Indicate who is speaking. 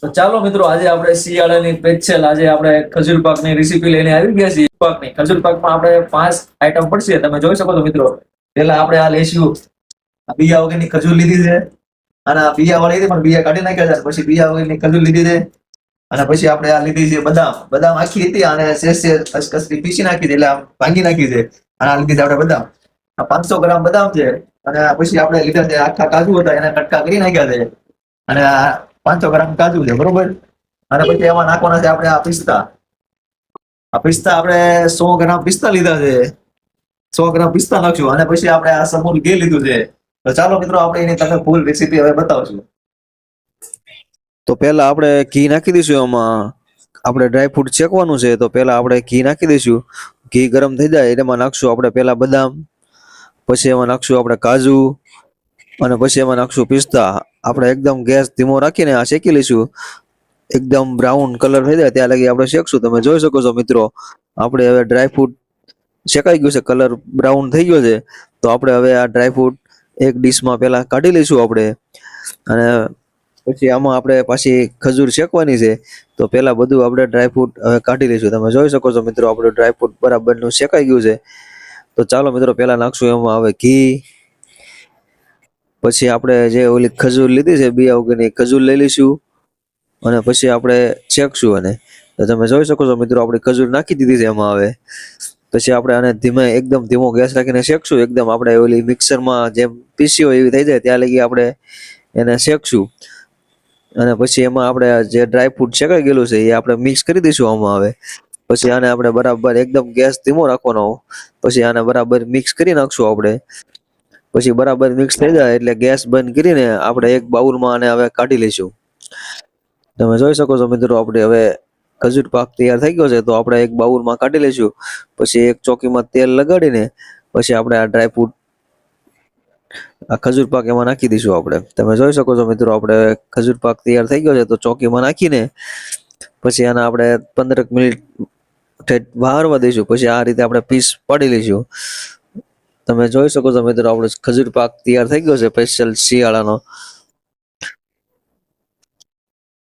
Speaker 1: તો ચાલો મિત્રો, આજે આપણે શિયાળાની સ્પેશિયલ આજે આપણે ખજૂર પાકની રેસીપી લઈને આવી ગયા છીએ. પાકની ખજૂર પાકમાં આપણે 5 આઈટમ પડશે, તમે જોઈ શકો છો મિત્રો. પહેલા આપણે આ લઈશું, આ બિયા વગરની ખજૂર લીધી છે, અને આ બિયા વાળી હતી પણ બિયા કાઢી નાખ્યા છે. પછી બિયા વગરની ખજૂર લીધી છે, અને પછી આપણે આ લીધી છે બદામ. બદામ આખી હતી અને શેષ કસકસથી પીસી નાખી છે, એટલે આમ ભાંગી નાખી છે. અને આ લીધી છે આપણે બદામ. આ 500 ગ્રામ બદામ છે. અને પછી આપણે લીધા છે આખા કાજુ હતા, એના કટકા કરી નાખ્યા છે. અને આ 500 ગ્રામ કાજુ છે, બરોબર. અને પછી એમાં નાખવાના છે આપણે આ પિસ્તા. આ પિસ્તા આપણે 100 ગ્રામ પિસ્તા લીધા છે. 100 ગ્રામ પિસ્તા નાખશું. અને પછી આપણે આ સમૂલ ઘી લીધું છે. તો ચાલો મિત્રો, આપણે એની તમને ફૂલ રેસીપી હવે બતાવશું.
Speaker 2: તો પહેલા આપણે ઘી નાખી દઈશું. એમાં આપણે ડ્રાયફ્રૂટ શેકવાનું છે. તો પહેલા આપણે ઘી નાખી દઈશું. ઘી ગરમ થઈ જાય એમાં નાખશું આપણે પહેલા બદામ, પછી એમાં નાખશું આપણે કાજુ, અને પછી એમાં નાખશું પિસ્તા. આપણે એકદમ ગેસ ધીમો રાખીને આ શેકી લઈશું. એકદમ બ્રાઉન કલર થઈ જાય ત્યાં લગી આપણે શેકશું. તમે જોઈ શકો છો મિત્રો, આપણે હવે ડ્રાયફ્રૂટ શેકાઈ ગયું છે, કલર બ્રાઉન થઈ ગયો છે. તો આપણે હવે આ ડ્રાયફ્રૂટ એક ડીશમાં પહેલા કાઢી લઈશું આપણે. અને પછી આમાં આપણે પાછી ખજૂર શેકવાની છે. તો પહેલા બધું આપણે ડ્રાયફ્રૂટ હવે કાઢી લઈશું. તમે જોઈ શકો છો મિત્રો, આપણું ડ્રાયફ્રૂટ બરાબરનું શેકાઈ ગયું છે. તો ચાલો મિત્રો, પહેલા નાખશું એમાં હવે ઘી. પછી આપણે જે ઓલી ખજૂર લીધી છે બિયા વગરની ખજૂર લઈ લઈશું, અને પછી આપણે શેકશું. અને તો તમે જોઈ શકો છો મિત્રો, આપણી ખજૂર નાખી દીધી છે એમાં. હવે પછી આપણે આને એકદમ ધીમો ગેસ રાખીને શેકશું. એકદમ આપણે ઓલી મિક્સરમાં જેમ પીસી હોય એવી થઈ જાય ત્યાં લગી આપણે એને શેકશું. અને પછી એમાં આપણે જે ડ્રાયફ્રૂટ શેકાઈ ગયેલું છે એ આપણે મિક્સ કરી દઈશું આમાં. હવે પછી આને આપણે બરાબર એકદમ ગેસ ધીમો રાખવાનો. પછી આને બરાબર મિક્સ કરી નાખશું આપણે. પછી બરાબર મિક્સ થઈ જાય એટલે ગેસ બંધ કરીને આપણે એક બાઉલમાં આને હવે કાઢી લઈશું. તમે જોઈ શકો છો મિત્રો, આપણે હવે ખજૂર પાક તૈયાર થઈ ગયો છે. તો આપણે એક બાઉલમાં કાઢી લઈશું. પછી એક ચોકીમાં તેલ લગાડીને પછી આપણે આ ડ્રાયફ્રૂટ, આ ખજૂર પાક એમાં નાખી દઈશું આપણે. તમે જોઈ શકો છો મિત્રો, આપણે ખજૂર પાક તૈયાર થઈ ગયો છે. તો ચોકીમાં નાખીને પછી આને આપણે 15 મિનિટ બહારવા દઈશું. પછી આ રીતે આપણે પીસ પાડી લઈશું. તમે જોઈ શકો છો મિત્રો, આપણો ખજૂર પાક તૈયાર થઈ ગયો છે સ્પેશિયલ શિયાળાનો.